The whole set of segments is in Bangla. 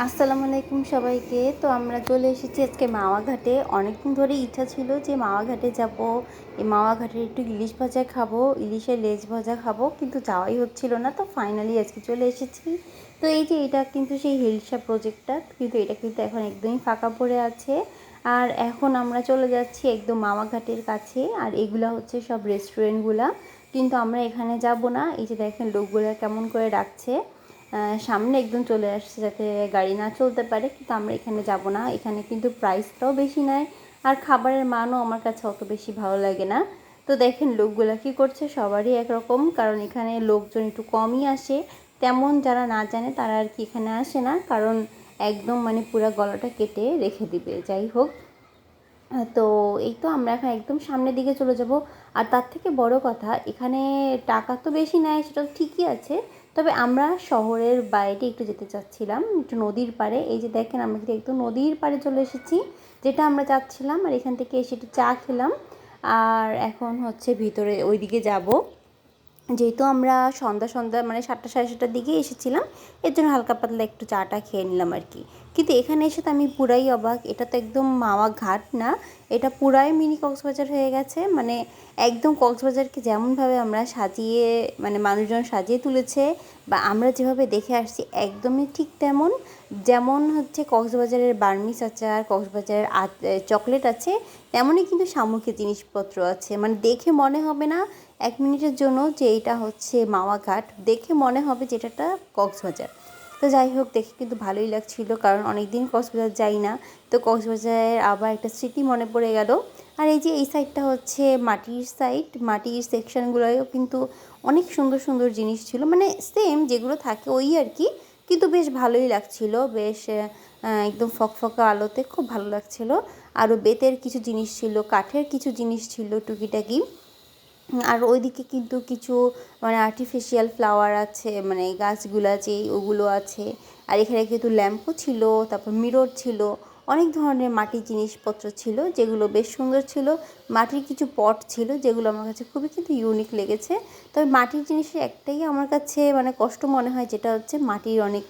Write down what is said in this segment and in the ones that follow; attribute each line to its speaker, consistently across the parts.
Speaker 1: আসসালামু আলাইকুম সবাইকে। তো আমরা চলে এসেছি আজকে মাওয়া ঘাটে। অনেকদিন ধরে ইচ্ছা ছিল যে মাওয়া ঘাটে যাব, এই মাওয়া ঘাটের একটু ইলিশ ভাজা খাবো, ইলিশের লেজ ভাজা খাবো, কিন্তু যাওয়াই হচ্ছিল না। তো ফাইনালি আজকে চলে এসেছি। তো এই যে এটা কিন্তু সেই হিলসা প্রজেক্টটা, কিন্তু এটা কিন্তু এখন একদমই ফাঁকা পড়ে আছে। আর এখন আমরা চলে যাচ্ছি একদম মাওয়া ঘাটের কাছে। আর এগুলা হচ্ছে সব রেস্টুরেন্টগুলা, কিন্তু আমরা এখানে যাব না। এই যে দেখেন লোকগুলা কেমন করে ডাকছে, সামনে একদম চলে আসছে যাতে গাড়ি না চলতে পারে, কিন্তু আমরা এখানে যাব না। এখানে কিন্তু প্রাইসটাও বেশি নেয়, আর খাবারের মানও আমার কাছে অত বেশি ভালো লাগে না। তো দেখেন লোকগুলা কী করছে, সবারই একরকম, কারণ এখানে লোকজন একটু কমই আসে। তেমন যারা না জানে তারা আর কি এখানে আসে না, কারণ একদম মানে পুরো গলাটা কেটে রেখে দিবে। যাই হোক, তো এই তো আমরা এখন একদম সামনের দিকে চলে যাব। আর তার থেকে বড় কথা, এখানে টাকা তো বেশি নেয়, সেটা তো ঠিকই আছে। তবে আমরা শহরের বাইরে একটু যেতে চাচ্ছিলাম, একটু নদীর পাড়ে। এই যে দেখেন আমরা কিন্তু একটু নদীর পাড়ে চলে এসেছি, যেটা আমরা চাচ্ছিলাম। আর এখান থেকে এসে একটু চা খেলাম, আর এখন হচ্ছে ভিতরে ওই দিকে যাব। যেহেতু আমরা সন্ধ্যা সন্ধ্যা মানে 7টা সাড়ে 7টার দিকে এসেছিলাম, এর জন্য হালকা পাতলা একটু চাটা খেয়ে নিলাম আর কি। কিন্তু এখানে এসে তো আমি পুরাই অবাক, এটা তো একদম মাওয়া ঘাট না, এটা পুরাই মিনি কক্সবাজার হয়ে গেছে। মানে একদম কক্সবাজারকে যেমনভাবে আমরা সাজিয়ে, মানে মানুষজন সাজিয়ে তুলেছে, বা আমরা যেভাবে দেখে আসছি একদমই ঠিক তেমন। যেমন হচ্ছে কক্সবাজারের বার্মিস আচার, কক্সবাজারের চকলেট আছে, তেমনই কিন্তু সামুদ্রিক জিনিসপত্র আছে। মানে দেখে মনে হবে না এক মিনিটের জন্য যে এটা হচ্ছে মাওয়া ঘাট, দেখে মনে হবে যে এটা কক্সবাজার। তো যাই হোক, দেখে কিন্তু ভালোই লাগছিল, কারণ অনেক দিন কক্সবাজার যাই না। তো কক্সবাজারের আবার একটা স্মৃতি মনে পড়ে গেল। আর এই যে এই সাইডটা হচ্ছে মাটির সাইড, মাটির সেকশনগুলোও কিন্তু অনেক সুন্দর সুন্দর জিনিস ছিল, মানে সেম যেগুলো থাকে ওই আর কি, কিন্তু বেশ ভালোই লাগছিল। বেশ একদম ফকফকা আলোতে খুব ভালো লাগছিল। আরও বেতের কিছু জিনিস ছিল, কাঠের কিছু জিনিস ছিল টুকিটাকি। আর ওইদিকে কিন্তু কিছু মানে আর্টিফিশিয়াল ফ্লাওয়ার আছে, মানে গাছগুলা যে ওগুলো আছে। আর এখানে কিন্তু ল্যাম্পও ছিল, তারপর মিরর ছিল, অনেক ধরনের মাটির জিনিসপত্র ছিল যেগুলো বেশ সুন্দর ছিল। মাটির কিছু পট ছিল যেগুলো আমার কাছে খুবই কিন্তু ইউনিক লেগেছে। তবে মাটির জিনিসের একটাই আমার কাছে মানে কষ্ট মনে হয়, যেটা হচ্ছে মাটির অনেক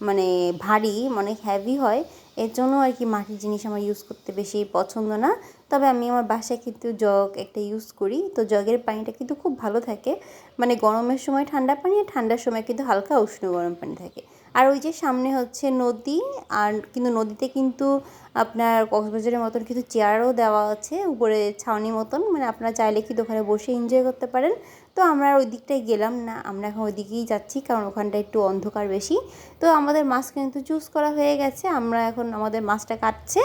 Speaker 1: মানে ভারী, অনেক হ্যাভি হয়। এর জন্য আর কি মাটির জিনিস আমার ইউজ করতে বেশি পছন্দ না। তবে আমি আমার বাসায় কিন্তু জগ একটা ইউজ করি, তো জগের পানিটা কিন্তু খুব ভালো থাকে। মানে গরমের সময় ঠান্ডা পানি, আর ঠান্ডার সময় কিন্তু হালকা উষ্ণ গরম পানি থাকে। আর ওই যে সামনে হচ্ছে নদী, আর কিন্তু নদীতে কিন্তু আপনার কক্সবাজারের মতন কিছু চেয়ারও দেওয়া আছে উপরে, ছাউনি মতন, মানে আপনারা চাইলে কিন্তু ওখানে বসে এনজয় করতে পারেন। তো আমরা আর ওই দিকটায় গেলাম না, আমরা এখন ওই দিকেই যাচ্ছি, কারণ ওখানটা একটু অন্ধকার বেশি। তো আমাদের মাছ কিন্তু চুজ করা হয়ে গেছে, আমরা এখন আমাদের মাছটা কাটছে,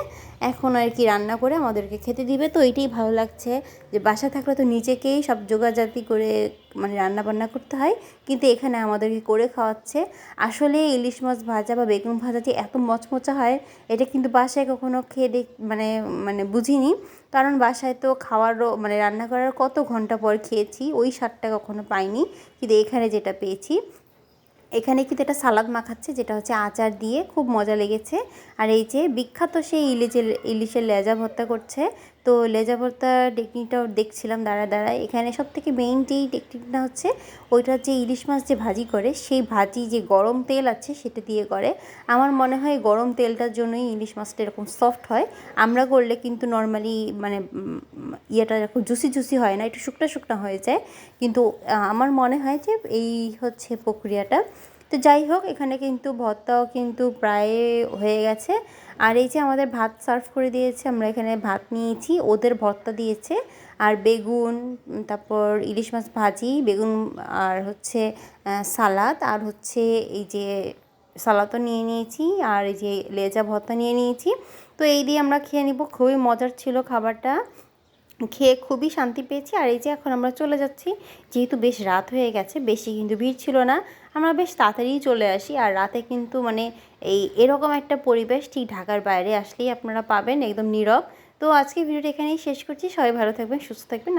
Speaker 1: এখন আর কি রান্না করে আমাদেরকে খেতে দিবে। তো এইটাই ভালো লাগছে যে বাসা থাকলে তো নিজেকেই সব জোগাড়জাতি করে মানে রান্না বান্না করতে হয়, কিন্তু এখানে আমাদেরকে করে খাওয়াচ্ছে। আসলে ইলিশ মাছ ভাজা বা বেগুন ভাজা যে এত মচমচা হয়, এটা কিন্তু বাসায় কখনো খেয়ে মানে মানে বুঝিনি। কারণ বাসায় তো খাওয়ারও মানে রান্না করার কত ঘন্টা পর খেয়েছি, ওই স্বাদটা কখনো পাইনি, কিন্তু এখানে যেটা পেয়েছি। এখানে কিন্তু একটা সালাদ মাখাচ্ছে, যেটা হচ্ছে আচার দিয়ে, খুব মজা লেগেছে। আর এই যে বিখ্যাত সেই ইলিশের লেজা ভর্তা করছে। তো লেজা ভর্তার টেকনিকটাও দেখছিলাম দাঁড়ায়। এখানে সবথেকে মেইন যেই টেকনিকটা হচ্ছে, ওইটা যে ইলিশ মাছ যে ভাজি করে, সেই ভাজি যে গরম তেল আছে সেটা দিয়ে করে। আমার মনে হয় গরম তেলটার জন্যই ইলিশ মাছটা এরকম সফট হয়। আমরা করলে কিন্তু নর্মালি মানে ইয়েটা এরকম জুসি জুসি হয় না, একটু শুকনা শুকনা হয়ে যায়। কিন্তু আমার মনে হয় যে এই হচ্ছে প্রক্রিয়াটা। তো যাই হোক, এখানে কিন্তু ভর্তাও কিন্তু প্রায় হয়ে গেছে। আর এই যে আমাদের ভাত সার্ভ করে দিয়েছে, আমরা এখানে ভাত নিয়েছি, ওদের ভর্তা দিয়েছে, আর বেগুন, তারপর ইলিশ মাছ ভাজি, বেগুন, আর হচ্ছে সালাদ, আর হচ্ছে এই যে সালাদও নিয়ে নিয়েছি, আর এই যে লেজা ভর্তা নিয়ে নিয়েছি। তো এই দিয়ে আমরা খেয়ে নিব। খুবই মজার ছিল খাবারটা, খেয়ে খুবই শান্তি পেয়েছি। আর এই যে এখন আমরা চলে যাচ্ছি, যেহেতু বেশ রাত হয়ে গেছে, বেশি কিন্তু ভিড় ছিল না, আমরা বেশ তাড়াতাড়িই চলে আসি। আর রাতে কিন্তু মানে এরকম একটা পরিবেশ ঠিক ঢাকার বাইরে আসলেই আপনারা পাবেন, একদম নীরব। তো আজকে ভিডিওটা এখানেই শেষ করছি। সবাই ভালো থাকবেন, সুস্থ থাকবেন।